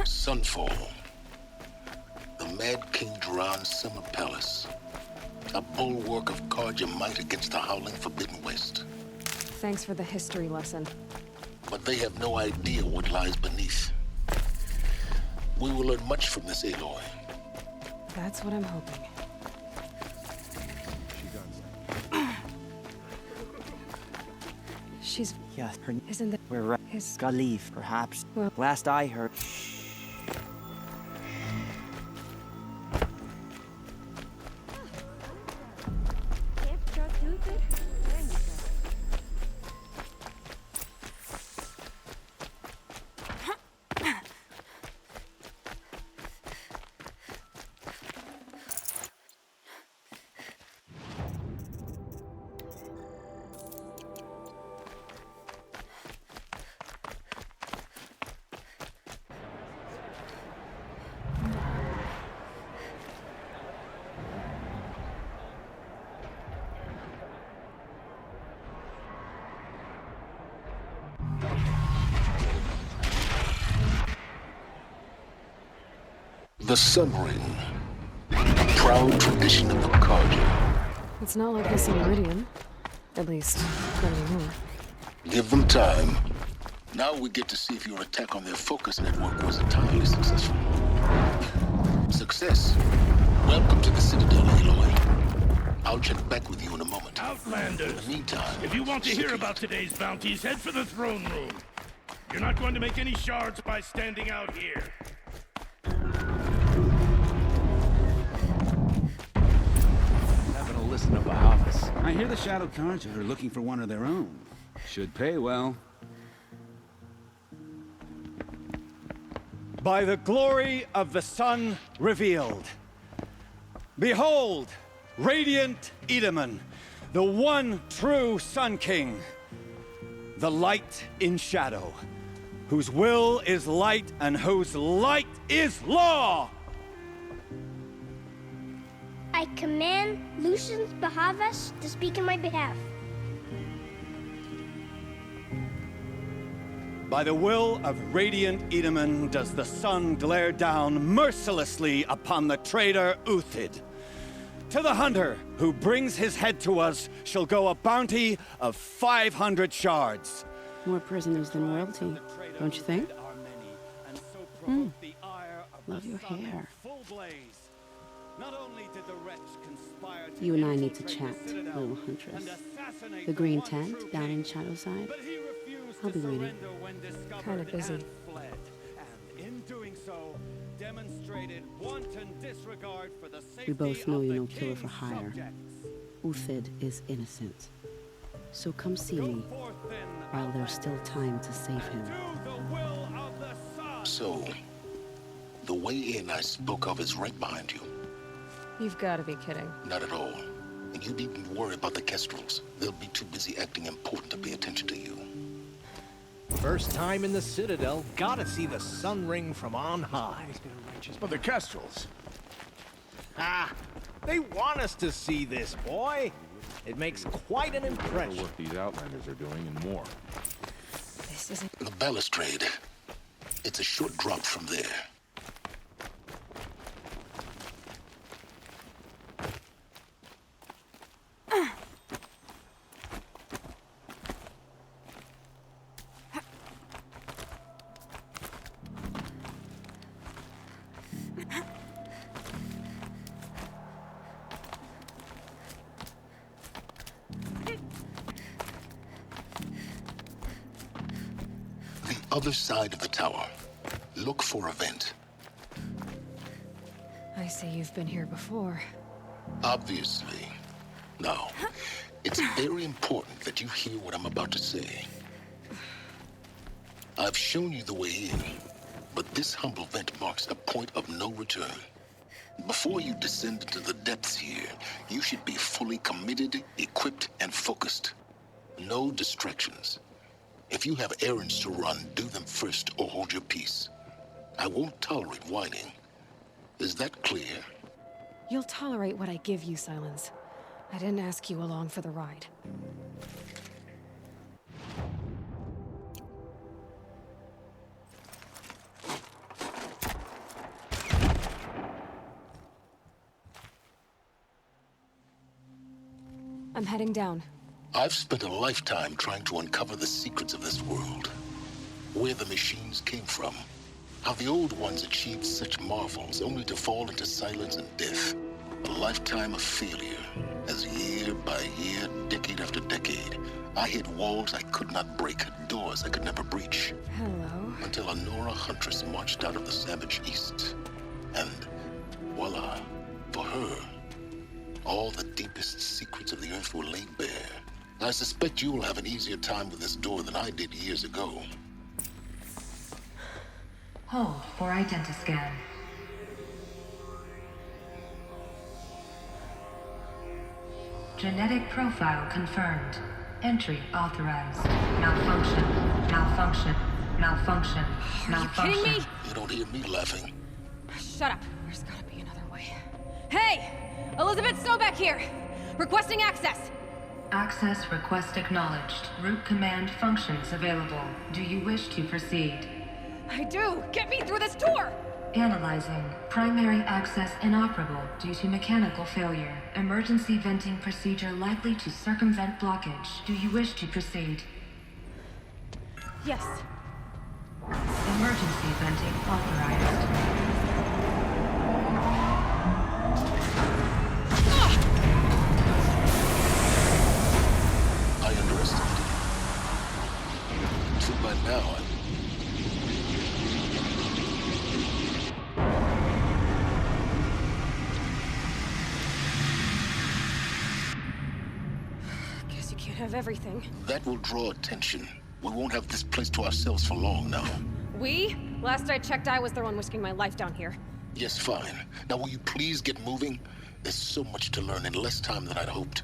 Sunfall. The Mad King Duran's summer palace. A bulwark of Carja might against the howling Forbidden West. Thanks for the history lesson. But they have no idea what lies beneath. We will learn much from this Aloy. That's what I'm hoping. She's... Yes, her... Isn't that... We're right. His... Gotta leave, perhaps. Well... Last I heard... The Sun Ring. Proud tradition of the Carja. It's not like this in Meridian. At least, not anymore. Give them time. Now we get to see if your attack on their focus network was entirely successful. Success. Welcome to the Citadel, Aloy. I'll check back with you in a moment. Outlanders! In the meantime... If you want to hear about today's bounties, head for the throne room. You're not going to make any shards by standing out here. Listen to Bahavas. I hear the Shadow Carja are looking for one of their own. Should pay well. By the glory of the sun revealed. Behold, radiant Edaman, the one true Sun King. The light in shadow, whose will is light and whose light is law! I command Lucius Bahavas to speak in my behalf. By the will of radiant Edaman does the sun glare down mercilessly upon the traitor Uthid. To the hunter who brings his head to us shall go a bounty of 500 shards. More prisoners than royalty, don't you think? Love your hair. You and I need to chat, little huntress. The green tent down in Shadowside. I'll be waiting. Kinda busy. We both know you're no killer for hire. Uthid is innocent. So come see me while there's still time to save him. So, the way in I spoke of is right behind you. You've got to be kidding. Not at all. And you needn't worry about the Kestrels. They'll be too busy acting important to pay attention to you. First time in the Citadel, gotta see the Sun Ring from on high. But the Kestrels. Ah, they want us to see this, boy. It makes quite an impression. What these Outlanders are doing and more. This isn't... The balustrade. It's a short drop from there. Other side of the tower. Look for a vent. I see you've been here before. Obviously. Now, it's very important that you hear what I'm about to say. I've shown you the way in, but this humble vent marks a point of no return. Before you descend into the depths here, you should be fully committed, equipped, and focused. No distractions. If you have errands to run, do them first or hold your peace. I won't tolerate whining. Is that clear? You'll tolerate what I give you, Silence. I didn't ask you along for the ride. I'm heading down. I've spent a lifetime trying to uncover the secrets of this world. Where the machines came from. How the old ones achieved such marvels only to fall into silence and death. A lifetime of failure, as year by year, decade after decade, I hit walls I could not break, doors I could never breach. Hello. Until a Nora huntress marched out of the savage east. And voila, for her, all the deepest secrets of the earth were laid bare. I suspect you will have an easier time with this door than I did years ago. Hold for identiscan. Genetic profile confirmed. Entry authorized. Malfunction. Malfunction. Malfunction. Malfunction. Are you kidding me? You don't hear me laughing. Shut up. There's gotta be another way. Hey! Elizabeth Sobeck here! Requesting access! Access request acknowledged. Root command functions available. Do you wish to proceed? I do! Get me through this door! Analyzing. Primary access inoperable due to mechanical failure. Emergency venting procedure likely to circumvent blockage. Do you wish to proceed? Yes. Emergency venting authorized. I underestimated. So by now, Guess you can't have everything. that will draw attention. We won't have this place to ourselves for long now. We? Last I checked, I was the one risking my life down here. Yes, fine. Now will you please get moving? There's so much to learn in less time than I'd hoped.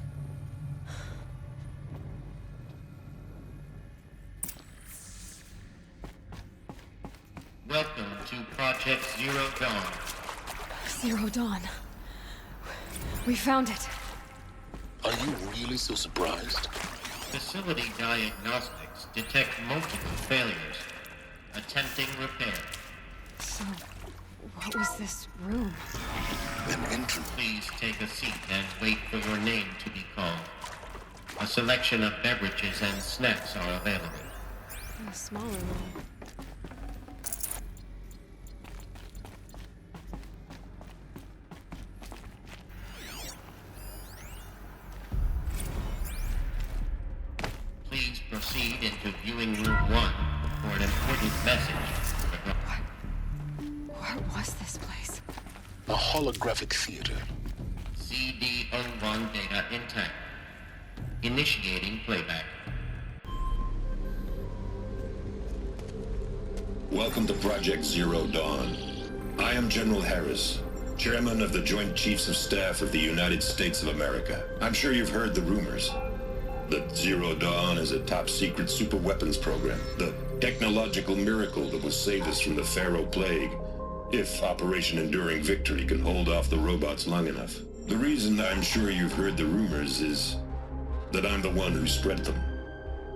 Welcome to Project Zero Dawn. Zero Dawn. We found it. Are you really so surprised? Facility diagnostics detect multiple failures. Attempting repair. So, what was this room? An entrance. Please take a seat and wait for your name to be called. A selection of beverages and snacks are available. A smaller room. Please proceed into viewing room 1 for an important message. What was this place? A holographic theater. CD01 data intact. Initiating playback. Welcome to Project Zero Dawn. I am General Harris, Chairman of the Joint Chiefs of Staff of the United States of America. I'm sure you've heard the rumors that Zero Dawn is a top-secret superweapons program, the technological miracle that will save us from the Pharaoh Plague, if Operation Enduring Victory can hold off the robots long enough. The reason I'm sure you've heard the rumors is that I'm the one who spread them,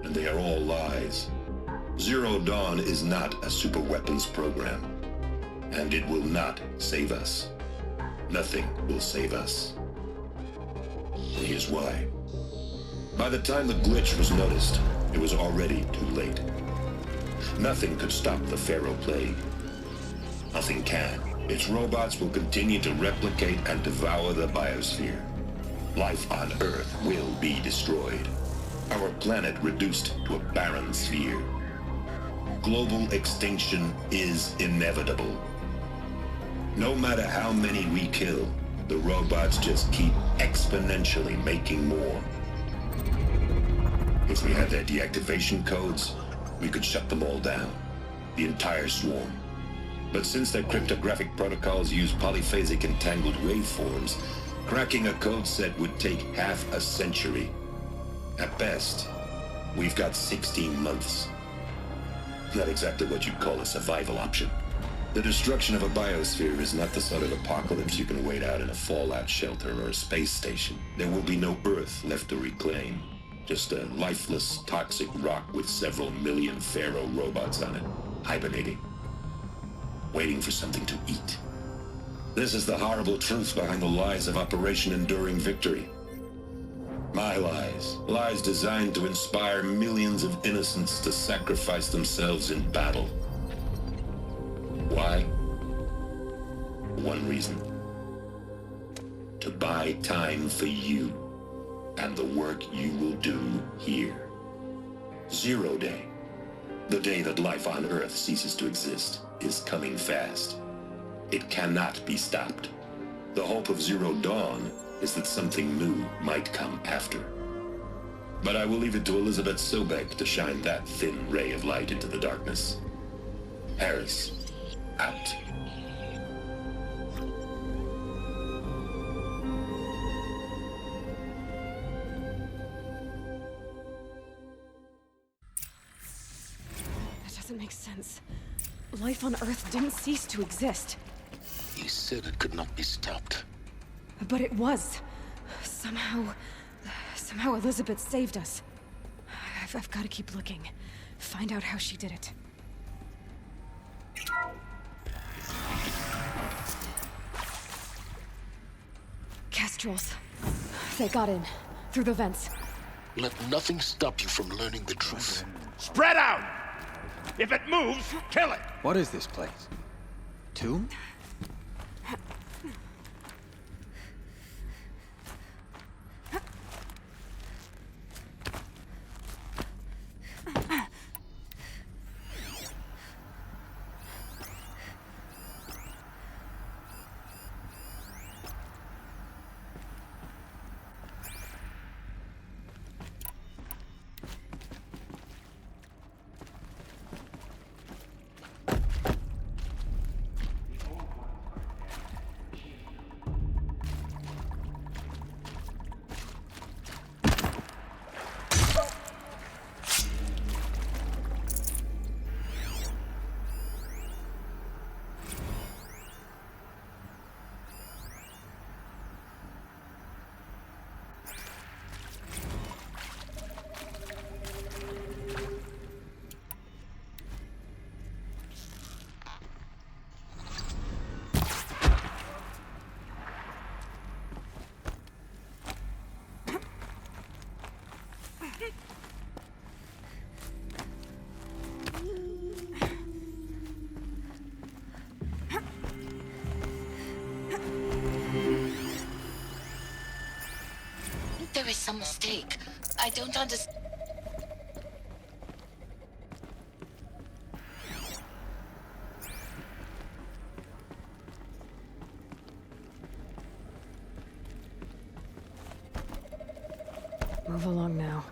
and they are all lies. Zero Dawn is not a superweapons program, and it will not save us. Nothing will save us. And here's why. By the time the glitch was noticed, it was already too late. Nothing could stop the Pharaoh Plague. Nothing can. Its robots will continue to replicate and devour the biosphere. Life on Earth will be destroyed. Our planet reduced to a barren sphere. Global extinction is inevitable. No matter how many we kill, the robots just keep exponentially making more. If we had their deactivation codes, we could shut them all down. The entire swarm. But since their cryptographic protocols use polyphasic entangled waveforms, cracking a code set would take half a century. At best, we've got 16 months. Not exactly what you'd call a survival option. The destruction of a biosphere is not the sort of apocalypse you can wait out in a fallout shelter or a space station. There will be no Earth left to reclaim. Just a lifeless, toxic rock with several million Pharaoh robots on it, hibernating, waiting for something to eat. This is the horrible truth behind the lies of Operation Enduring Victory. My lies. Lies designed to inspire millions of innocents to sacrifice themselves in battle. Why? One reason. To buy time for you and the work you will do here. Zero Day. The day that life on Earth ceases to exist is coming fast. It cannot be stopped. The hope of Zero Dawn is that something new might come after. But I will leave it to Elizabeth Sobek to shine that thin ray of light into the darkness. Harris, out. That doesn't make sense. Life on Earth didn't cease to exist. He said it could not be stopped. But it was. Somehow Elizabeth saved us. I've got to keep looking. Find out how she did it. Kestrels. They got in. Through the vents. Let nothing stop you from learning the truth. Spread out! If it moves, kill it! What is this place? Tomb? There is some mistake. I don't understand. Move along now.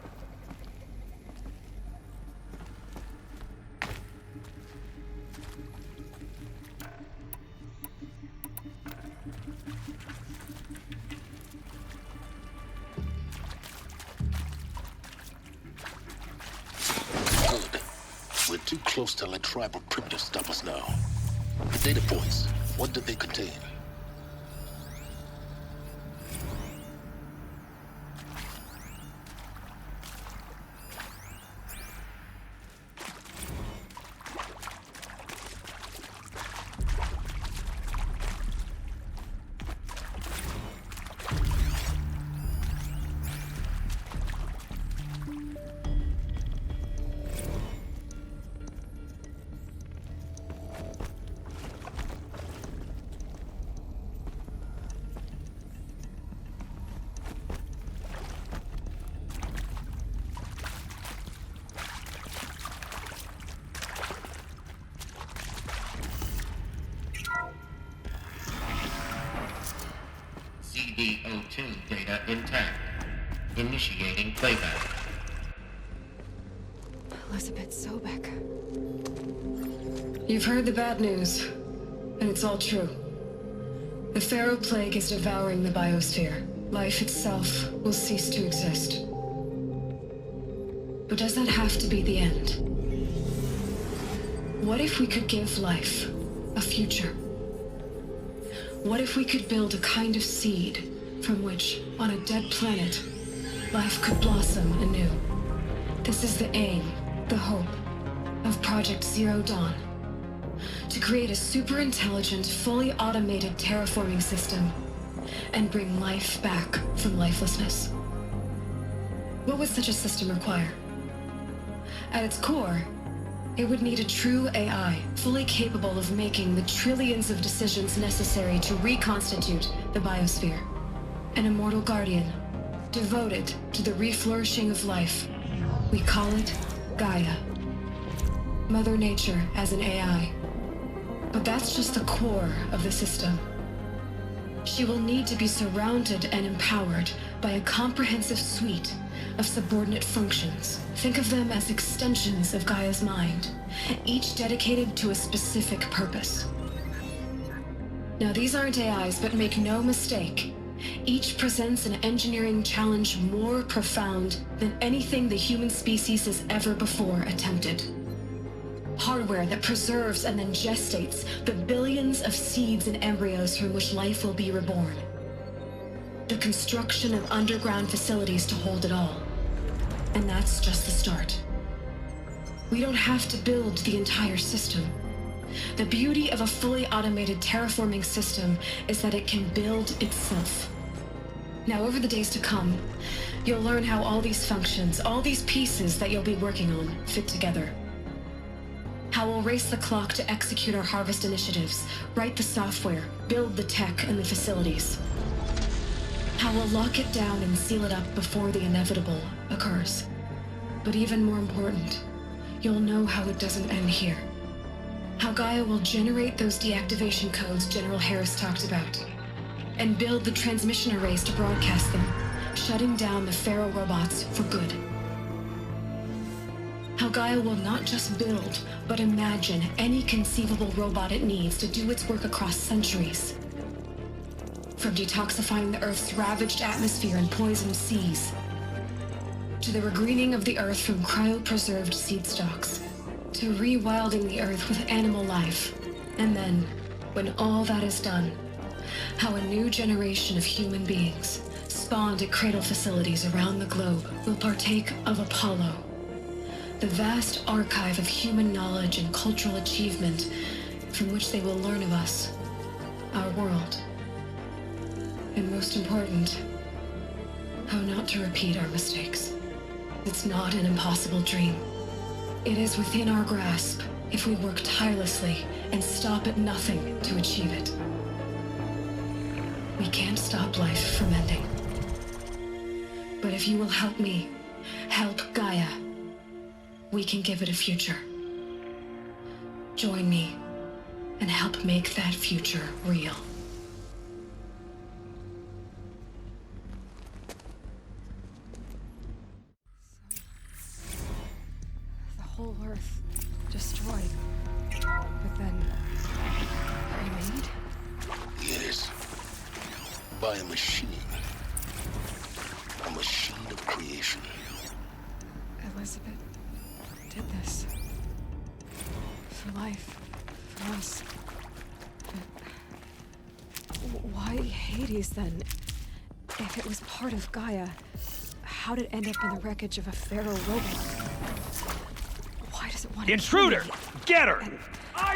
Too close to let tribal primitives stop us now. The data points, what did they contain? CD02 data intact. Initiating playback. Elizabeth Sobek. You've heard the bad news, and it's all true. The Pharaoh Plague is devouring the biosphere. Life itself will cease to exist. But does that have to be the end? What if we could give life a future? What if we could build a kind of seed from which, on a dead planet, life could blossom anew? This is the aim, the hope, of Project Zero Dawn. To create a super-intelligent, fully automated terraforming system and bring life back from lifelessness. What would such a system require? At its core, it would need a true AI, fully capable of making the trillions of decisions necessary to reconstitute the biosphere. An immortal guardian, devoted to the reflourishing of life. We call it Gaia. Mother Nature as an AI. But that's just the core of the system. She will need to be surrounded and empowered by a comprehensive suite of subordinate functions. Think of them as extensions of Gaia's mind, each dedicated to a specific purpose. Now, these aren't AIs, but make no mistake, each presents an engineering challenge more profound than anything the human species has ever before attempted. Hardware that preserves and then gestates the billions of seeds and embryos from which life will be reborn. The construction of underground facilities to hold it all. And that's just the start. We don't have to build the entire system. The beauty of a fully automated terraforming system is that it can build itself. Now, over the days to come, you'll learn how all these functions, all these pieces that you'll be working on, fit together. How we'll race the clock to execute our harvest initiatives, write the software, build the tech and the facilities. How we'll lock it down and seal it up before the inevitable occurs. But even more important, you'll know how it doesn't end here. How Gaia will generate those deactivation codes General Harris talked about, and build the transmission arrays to broadcast them, shutting down the Pharaoh robots for good. How Gaia will not just build, but imagine any conceivable robot it needs to do its work across centuries. From detoxifying the Earth's ravaged atmosphere and poisoned seas, to the regreening of the Earth from cryopreserved seed stalks, to rewilding the Earth with animal life. And then, when all that is done, how a new generation of human beings, spawned at cradle facilities around the globe, will partake of Apollo, the vast archive of human knowledge and cultural achievement from which they will learn of us, our world. And most important, how not to repeat our mistakes. It's not an impossible dream. It is within our grasp if we work tirelessly and stop at nothing to achieve it. We can't stop life from ending. But if you will help me, help Gaia, we can give it a future. Join me and help make that future real. The whole Earth destroyed, but then remade? Yes. By a machine. A machine of creation. Elizabeth did this. For life. For us. But why Hades then? If it was part of Gaia, how did it end up in the wreckage of a Pharaoh robot? Why does it want to Intruder! kill me? Get her!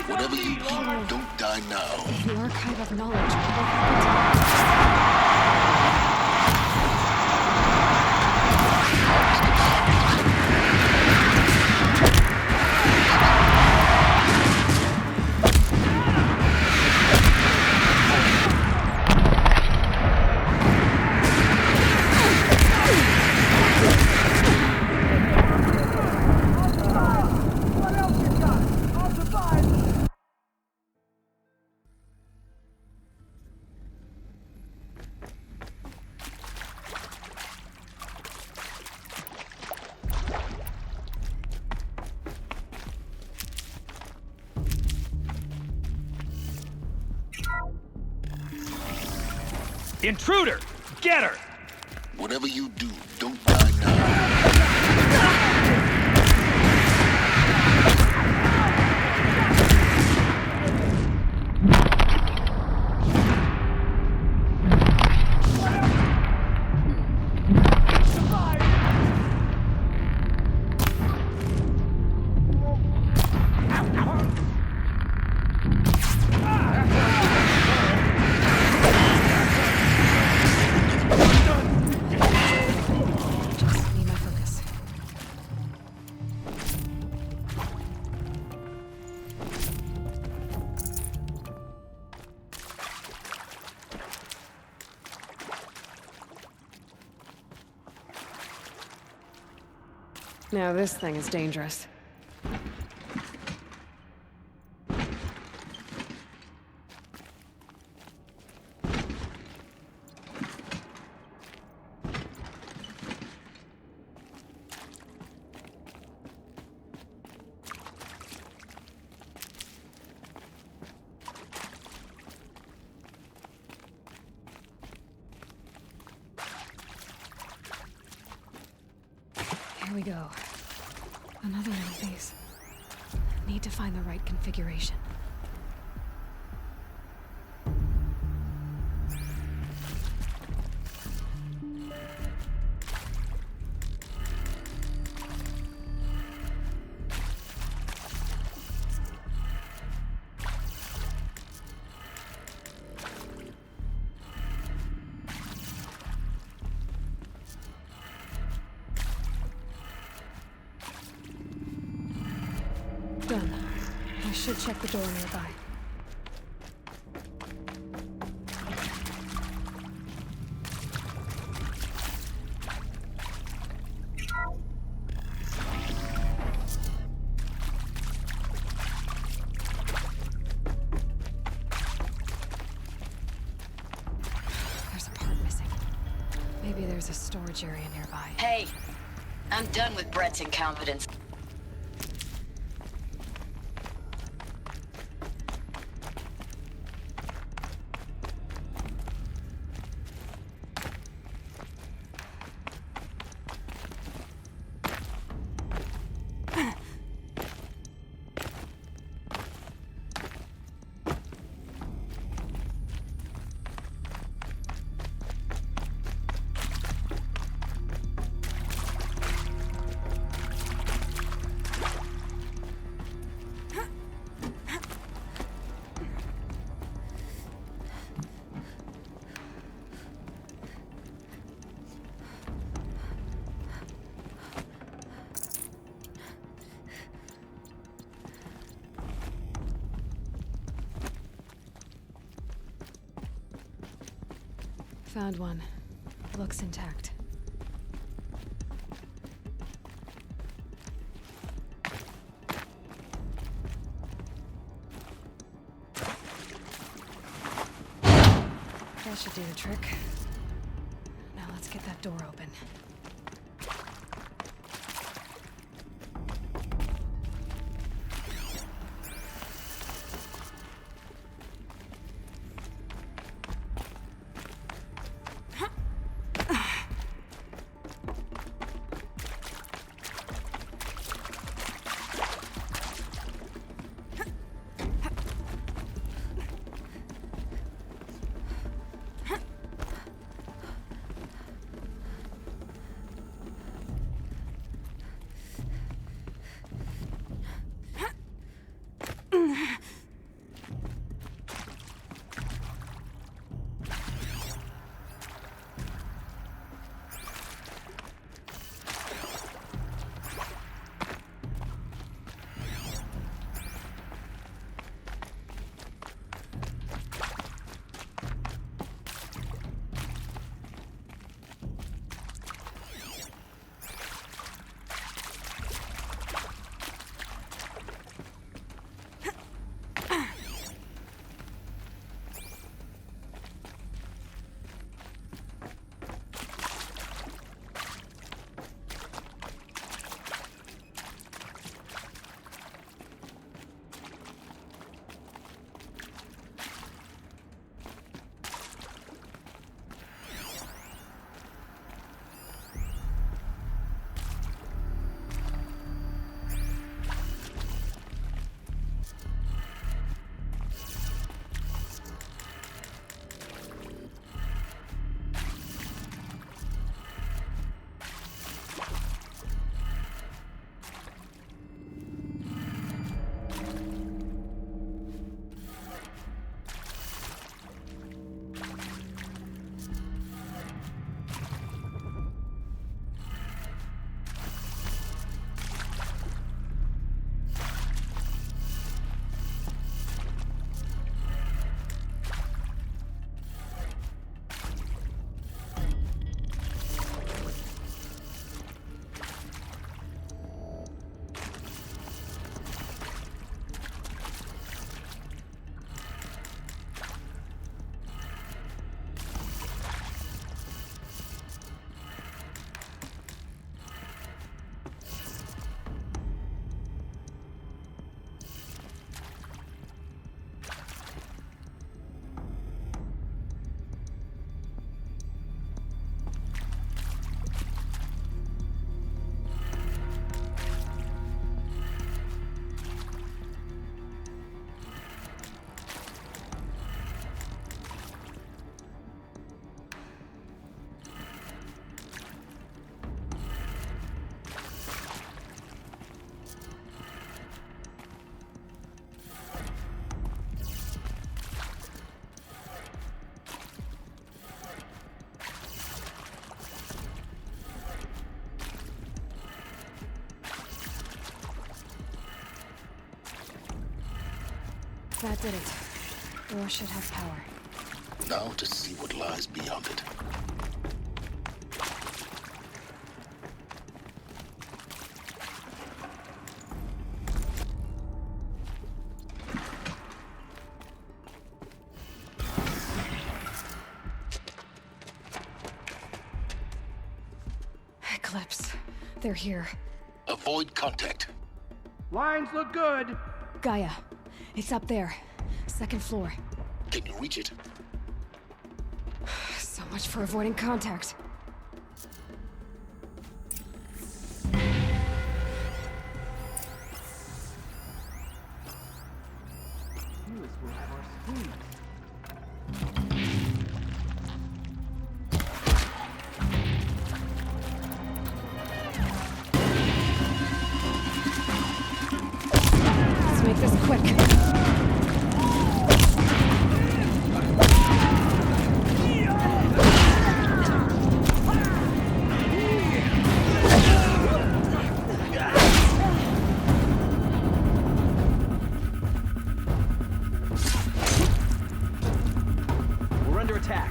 Whatever you do, don't die now. The archive of knowledge. What happened to Intruder! Get her! Whatever you do, don't die now. Now this thing is dangerous. Here we go. Another one of these. Need to find the right configuration. Done. I should check the door nearby. There's a part missing. Maybe there's a storage area nearby. Hey, I'm done with Brett's incompetence. Found one. Looks intact. That should do the trick. Now let's get that door open. That did it. Door should have power. Now to see what lies beyond it. Eclipse. They're here. Avoid contact. Lines look good. Gaia. It's up there. Second floor. Can you reach it? So much for avoiding contact. Let's make this quick. We're under attack.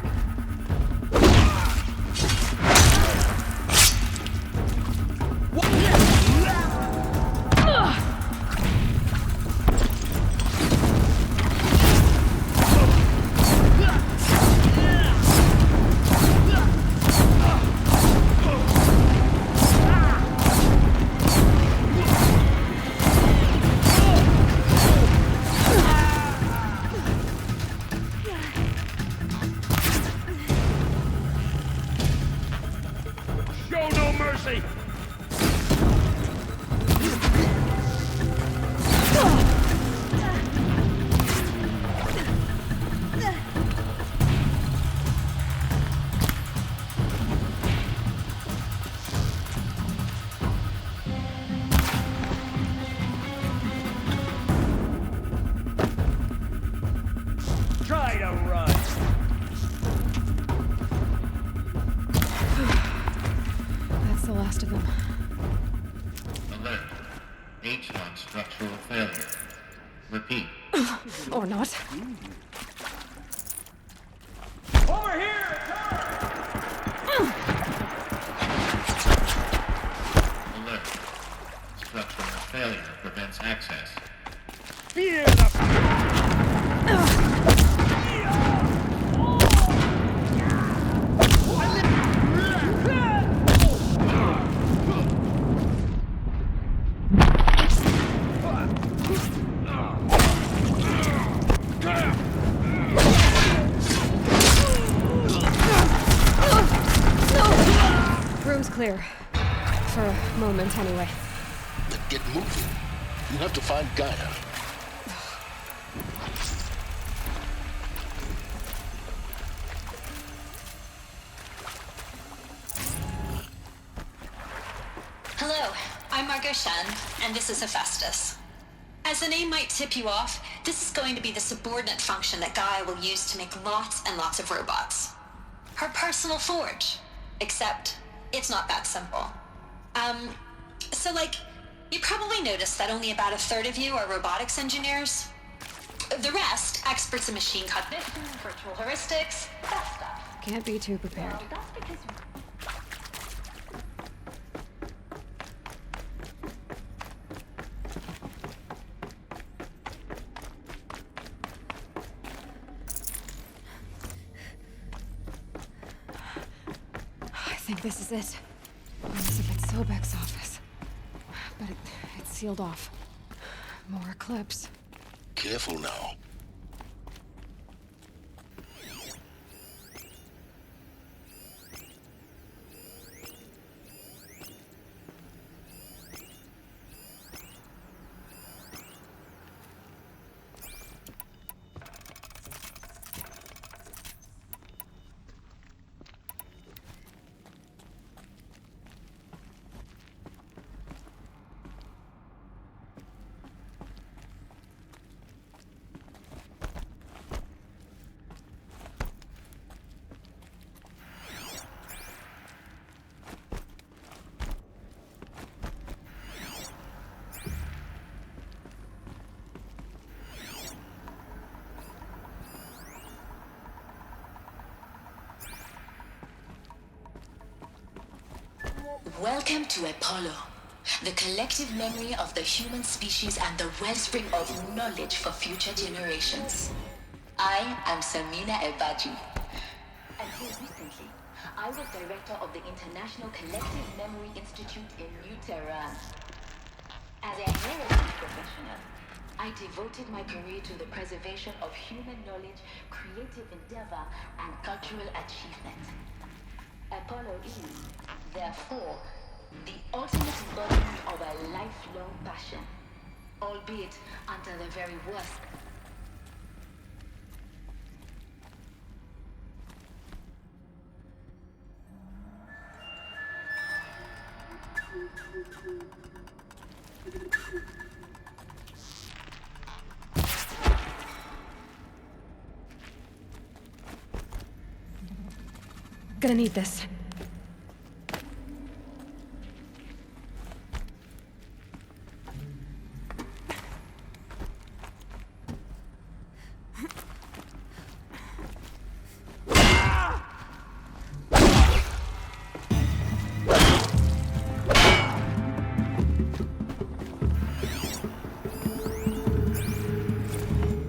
Show no mercy! Try to run. That's the last of them. Alert. H-lock structural failure. Repeat. Or not. Over here! Alert. Structural failure prevents access. Fear the... Room's clear. For a moment, anyway. Then get moving. You have to find Gaia. Hello, I'm Margot Shen, and this is Hephaestus. As the name might tip you off, this is going to be the subordinate function that Gaia will use to make lots and lots of robots. Her personal forge. Except, it's not that simple. You probably noticed that only about a third of you are robotics engineers. The rest, experts in machine cognition, virtual heuristics, that stuff. Can't be too prepared. Well, that's because... I think this is it. Elizabeth Sobek's office. But it's sealed off. More Eclipse. Careful now. Welcome to Apollo, the collective memory of the human species and the wellspring of knowledge for future generations. I am Samina Ebaji. Until recently, I was director of the International Collective Memory Institute in New Tehran. As a heritage professional, I devoted my career to the preservation of human knowledge, creative endeavor, and cultural achievement. Apollo is, therefore, the ultimate embodiment of a lifelong passion, albeit under the very worst. Gonna need this.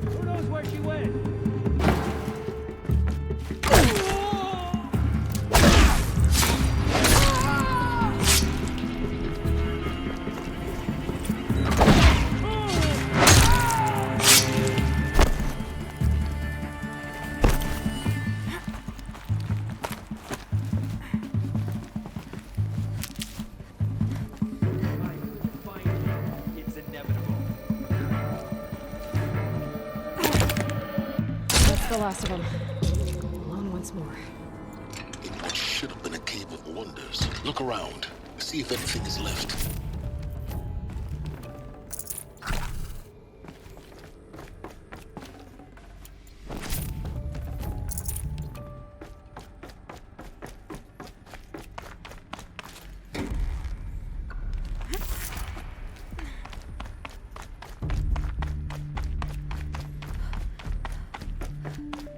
Who knows where she went? It's inevitable. That's the last of them. Alone once more. In what should have been a cave of wonders. Look around. See if anything is left.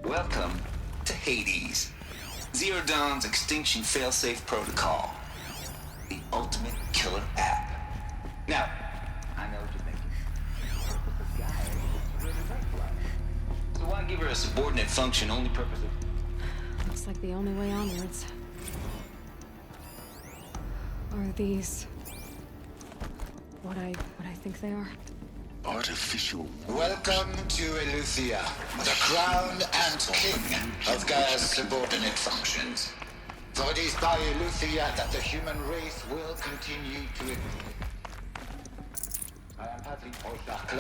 Welcome to Hades, Zero Dawn's extinction failsafe protocol, the ultimate killer app. Now, I know what you're thinking. So why give her a subordinate function only purpose of... Looks like the only way onwards. Are these what I think they are? Artificial. Welcome to Eleuthia, the crown and king of Gaia's subordinate functions. For it is by Eleuthia that the human race will continue to exist. I am Patrick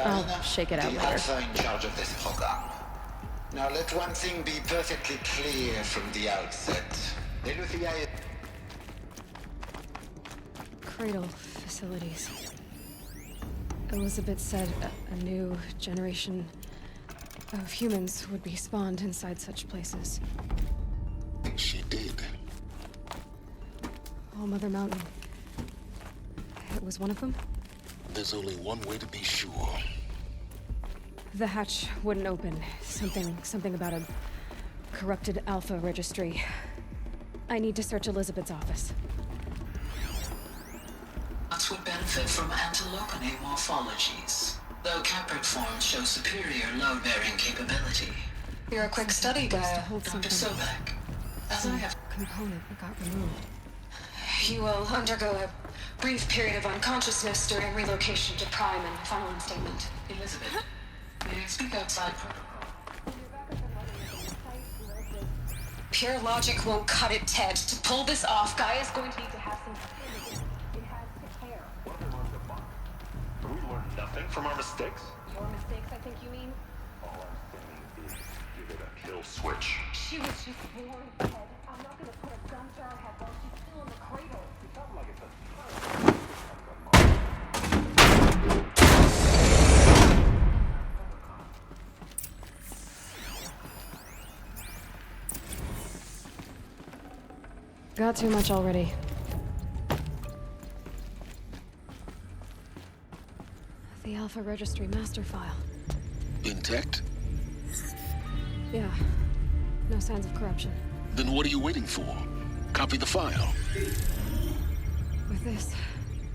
I'll shake it out the later. Alpha in charge of this program. Now let one thing be perfectly clear from the outset. Eleuthia is... Cradle facilities. Elizabeth said a new generation of humans would be spawned inside such places. She did. All Mother Mountain. It was one of them? There's only one way to be sure. The hatch wouldn't open. Something about a corrupted Alpha registry. I need to search Elizabeth's office. Plants would benefit from anthropological morphologies, though caprid forms show superior load-bearing capability. You're a quick study, Gaia, Dr. Sobek. As I have... component that got removed. You will undergo a brief period of unconsciousness during relocation to Prime and following statement. Elizabeth, may I speak outside protocol? Pure logic won't cut it, Ted. To pull this off, Gaia's going to need to have some... We learned nothing from our mistakes? Your mistakes, I think you mean? All I'm saying is give it a kill switch. She was just born, Ted. I'm not gonna put a gun to her head while she's still in the cradle. It's not like it's a... Got too much already. The Alpha Registry master file. Intact? Yeah. No signs of corruption. Then what are you waiting for? Copy the file. With this,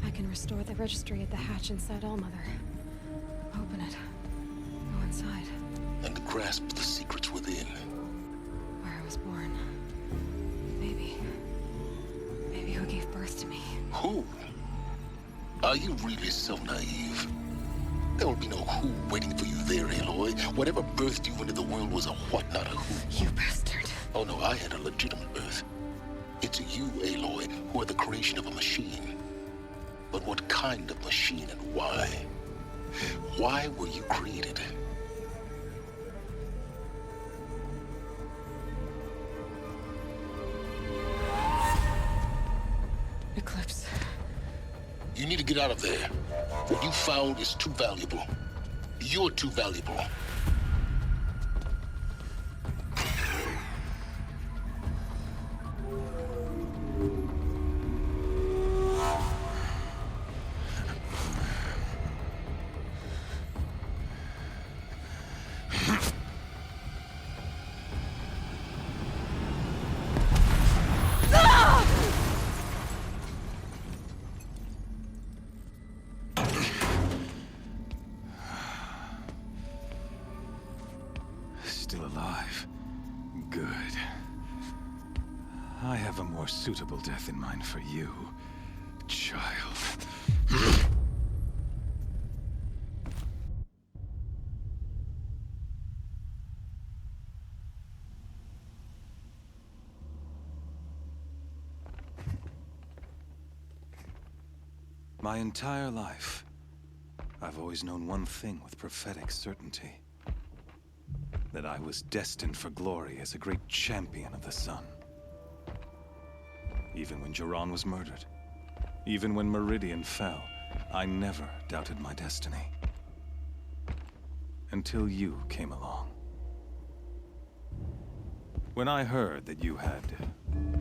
I can restore the registry at the hatch inside Allmother. Open it. Go inside. And grasp the secrets within. Where I was born. Maybe who gave birth to me. Who? Are you really so naive? There will be no who waiting for you there, Aloy. Whatever birthed you into the world was a what, not a who. You bastard. Oh no, I had a legitimate birth. It's you, Aloy, who are the creation of a machine. But what kind of machine and why? Why were you created? Eclipse. You need to get out of there. What you found is too valuable. You're too valuable. Still alive. Good. I have a more suitable death in mind for you, child. My entire life, I've always known one thing with prophetic certainty. That I was destined for glory as a great champion of the sun. Even when Jiran was murdered, even when Meridian fell, I never doubted my destiny. Until you came along. When I heard that you had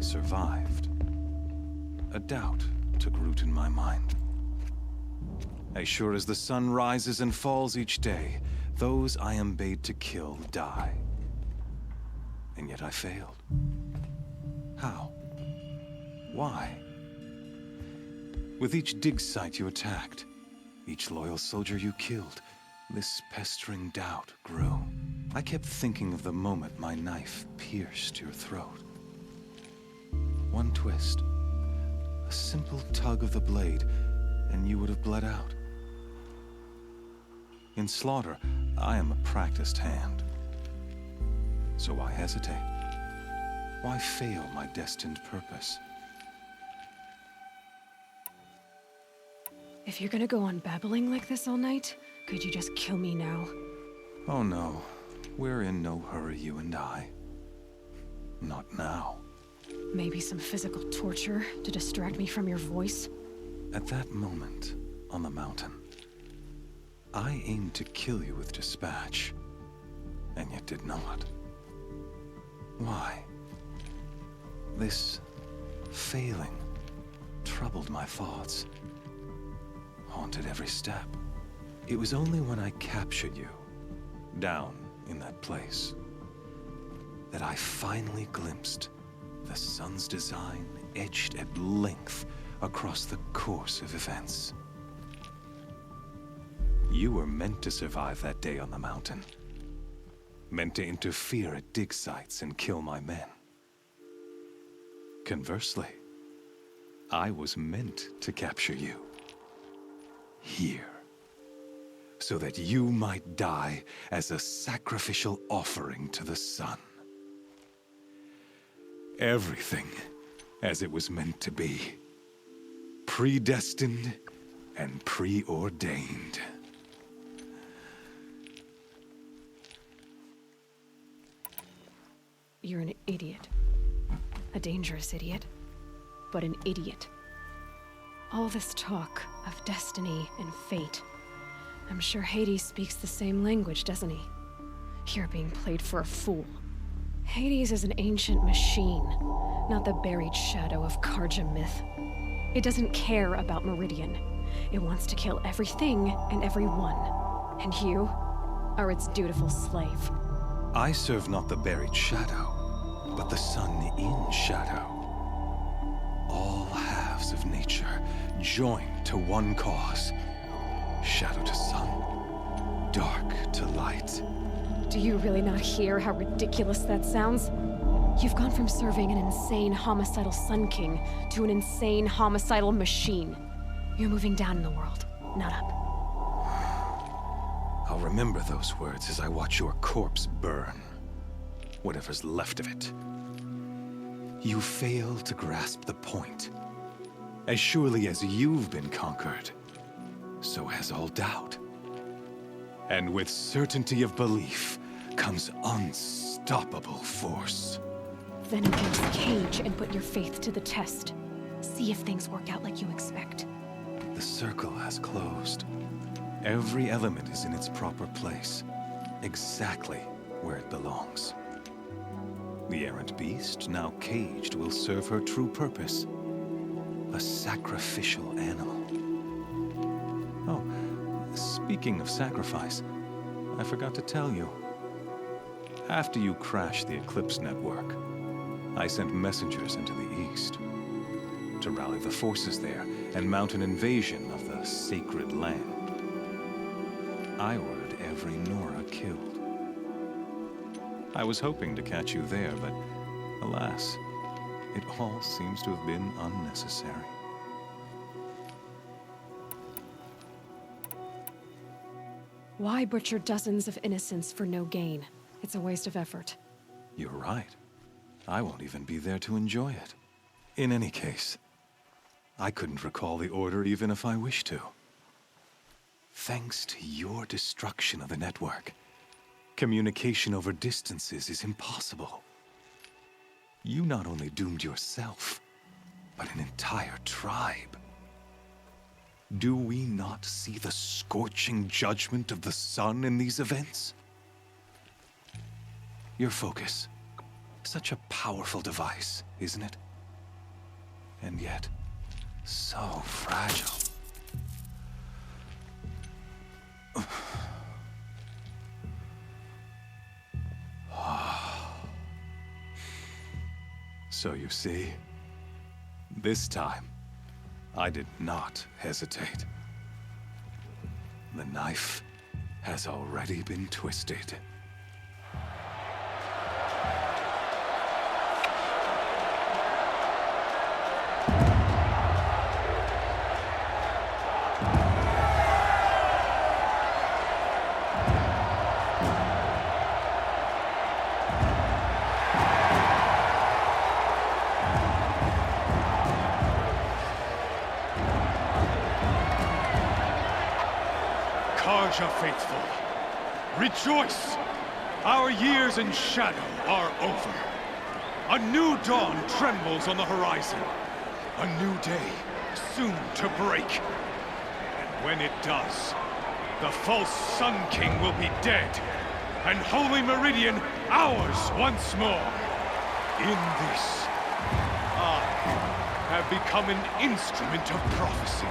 survived, a doubt took root in my mind. As sure as the sun rises and falls each day, those I am bade to kill die. And yet I failed. How? Why? With each dig site you attacked, each loyal soldier you killed, this pestering doubt grew. I kept thinking of the moment my knife pierced your throat. One twist, a simple tug of the blade, and you would have bled out. In slaughter, I am a practiced hand. So why hesitate? Why fail my destined purpose? If you're gonna go on babbling like this all night, could you just kill me now? Oh no, we're in no hurry, you and I. Not now. Maybe some physical torture to distract me from your voice? At that moment, on the mountain, I aimed to kill you with dispatch, and yet did not. Why? This failing troubled my thoughts, haunted every step. It was only when I captured you, down in that place, that I finally glimpsed the sun's design etched at length across the course of events. You were meant to survive that day on the mountain. Meant to interfere at dig sites and kill my men. Conversely, I was meant to capture you. Here. So that you might die as a sacrificial offering to the sun. Everything as it was meant to be. Predestined and preordained. You're an idiot. A dangerous idiot. But an idiot. All this talk of destiny and fate. I'm sure Hades speaks the same language, doesn't he? You're being played for a fool. Hades is an ancient machine, not the buried shadow of Karja myth. It doesn't care about Meridian. It wants to kill everything and everyone. And you are its dutiful slave. I serve not the buried shadow, but the sun in shadow. All halves of nature joined to one cause. Shadow to sun, dark to light. Do you really not hear how ridiculous that sounds? You've gone from serving an insane homicidal Sun King to an insane homicidal machine. You're moving down in the world, not up. I'll remember those words as I watch your corpse burn. Whatever's left of it. You fail to grasp the point. As surely as you've been conquered, so has all doubt. And with certainty of belief comes unstoppable force. Then against Cage and put your faith to the test. See if things work out like you expect. The circle has closed. Every element is in its proper place, exactly where it belongs. The errant beast, now caged, will serve her true purpose. A sacrificial animal. Oh, speaking of sacrifice, I forgot to tell you. After you crashed the Eclipse network, I sent messengers into the east to rally the forces there and mount an invasion of the sacred land. I ordered every Nora killed. I was hoping to catch you there, but alas, it all seems to have been unnecessary. Why butcher dozens of innocents for no gain? It's a waste of effort. You're right. I won't even be there to enjoy it. In any case, I couldn't recall the order even if I wished to. Thanks to your destruction of the network, communication over distances is impossible. You not only doomed yourself, but an entire tribe. Do we not see the scorching judgment of the sun in these events? Your focus, such a powerful device, isn't it? And yet, so fragile. So you see, this time, I did not hesitate. The knife has already been twisted. Faithful, rejoice! Our years in shadow are over. A new dawn trembles on the horizon. A new day soon to break. And when it does, the false Sun King will be dead, and Holy Meridian ours once more. In this, I have become an instrument of prophecy.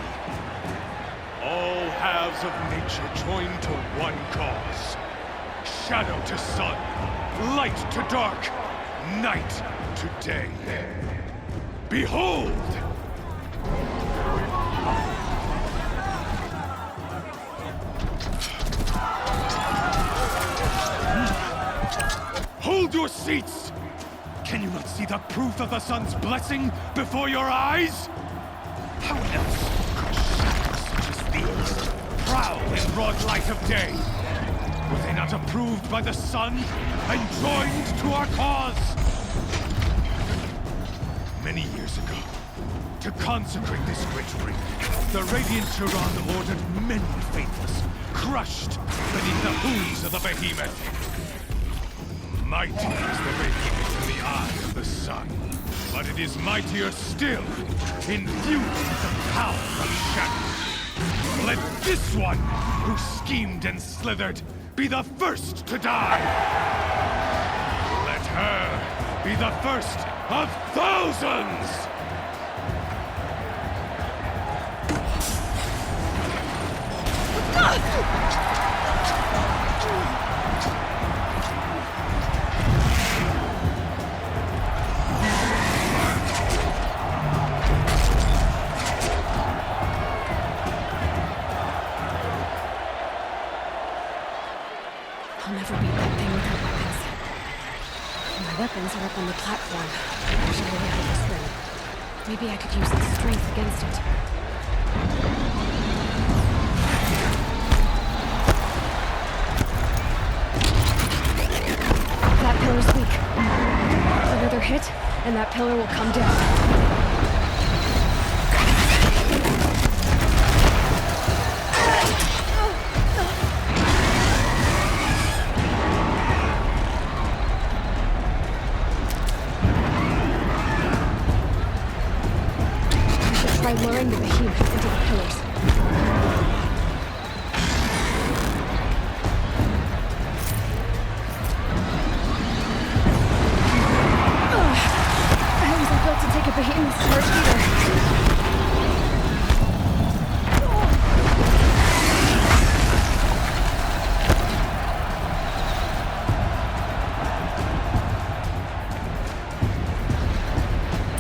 All halves of nature joined to one cause. Shadow to sun, light to dark, night to day. Behold! Hold your seats! Can you not see the proof of the sun's blessing before your eyes? How else could shadows such as these prowl in broad light of day? Were they not approved by the sun and joined to our cause? Many years ago, to consecrate this great ring, the Radiant Turan ordered many faithless, crushed beneath the hooves of the behemoth. Mighty is the radiance in the eye of the sun, but it is mightier still, infused with the power of shadow. Let this one, who schemed and slithered, be the first to die! Let her be the first of thousands! without weapons. My weapons are up on the platform. There's a way out of this room. Maybe I could use its strength against it. That pillar's weak. Another hit, and that pillar will come down. By luring the behemoth into the pillars. I wasn't built to take a behemoth's charge either.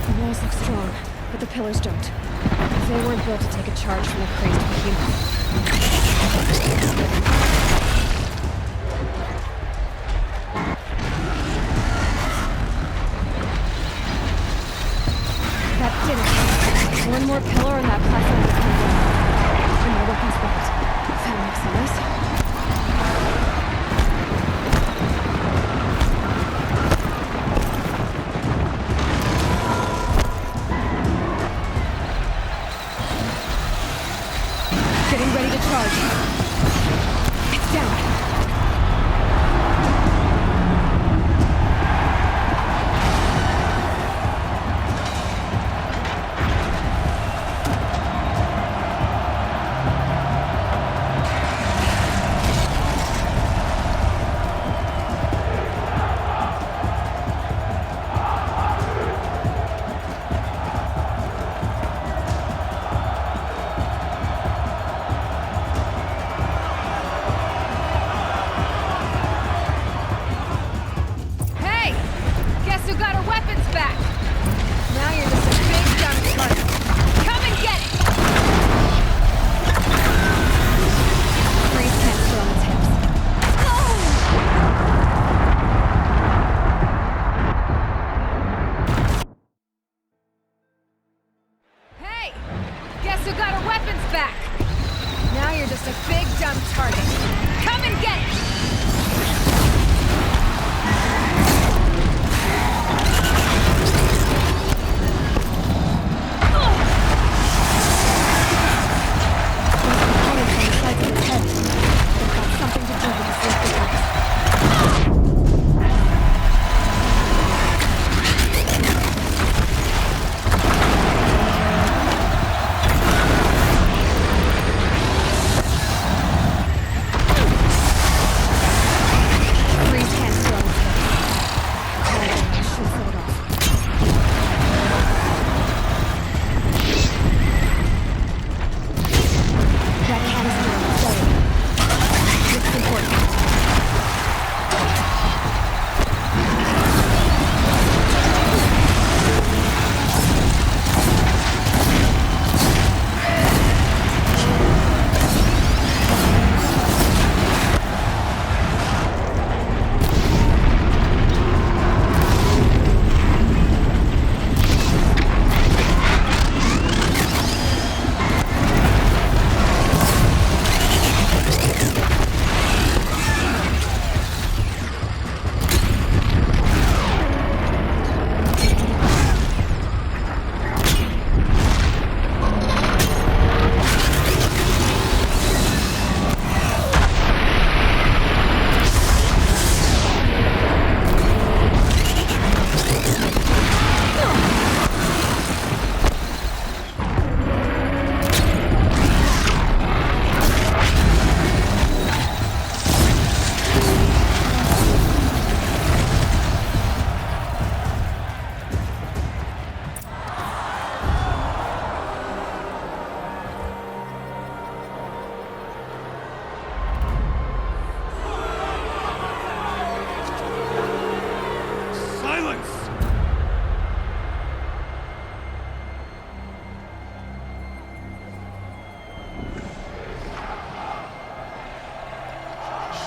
The walls look strong, but the pillars don't. They weren't built to take a charge from a crazed behemoth. That did it. One more pillar and that platform will come down. And my weapon's built. That makes sense. Getting ready to charge. It's down.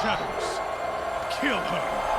Shadows. Kill her.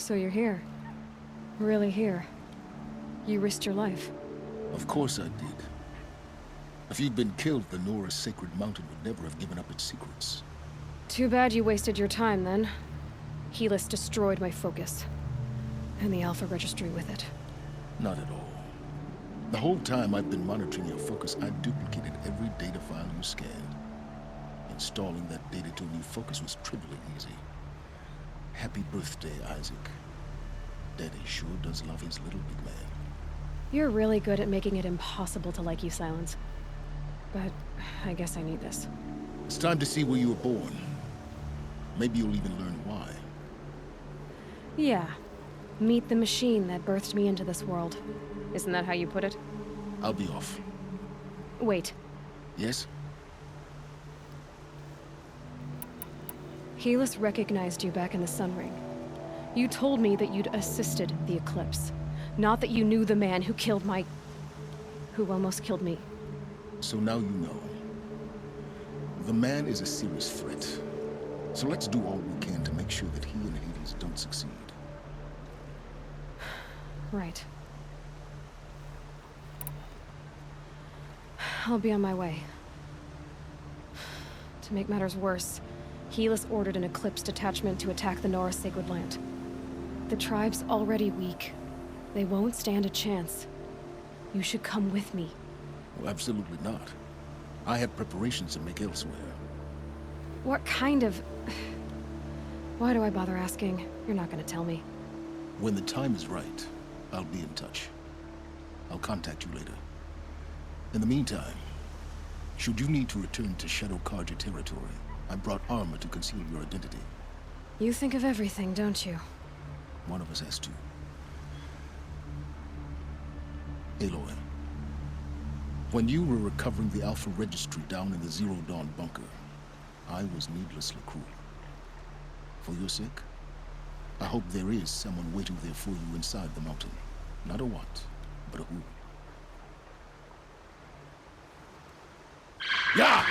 So you're here. Really here. You risked your life. Of course I did. If you'd been killed, the Nora's sacred mountain would never have given up its secrets. Too bad you wasted your time, then. Helis destroyed my focus. And the Alpha Registry with it. Not at all. The whole time I've been monitoring your focus, I duplicated every data file you scanned. Installing that data to a new focus was trivially easy. Happy birthday, Isaac. Daddy sure does love his little big man. You're really good at making it impossible to like you, Silence. But I guess I need this. It's time to see where you were born. Maybe you'll even learn why. Yeah. Meet the machine that birthed me into this world. Isn't that how you put it? I'll be off. Wait. Yes? Helis recognized you back in the Sun Ring. You told me that you'd assisted the Eclipse. Not that you knew the man who killed my... who almost killed me. So now you know. The man is a serious threat. So let's do all we can to make sure that he and Hades don't succeed. Right. I'll be on my way. To make matters worse, Helis ordered an Eclipse detachment to attack the Nora Sacred Land. The tribe's already weak. They won't stand a chance. You should come with me. Well, absolutely not. I have preparations to make elsewhere. What kind of... Why do I bother asking? You're not gonna tell me. When the time is right, I'll be in touch. I'll contact you later. In the meantime, should you need to return to Shadow Karja territory, I brought armor to conceal your identity. You think of everything, don't you? One of us has to. Aloy, when you were recovering the Alpha Registry down in the Zero Dawn bunker, I was needlessly cruel. For your sake, I hope there is someone waiting there for you inside the mountain. Not a what, but a who. Yeah!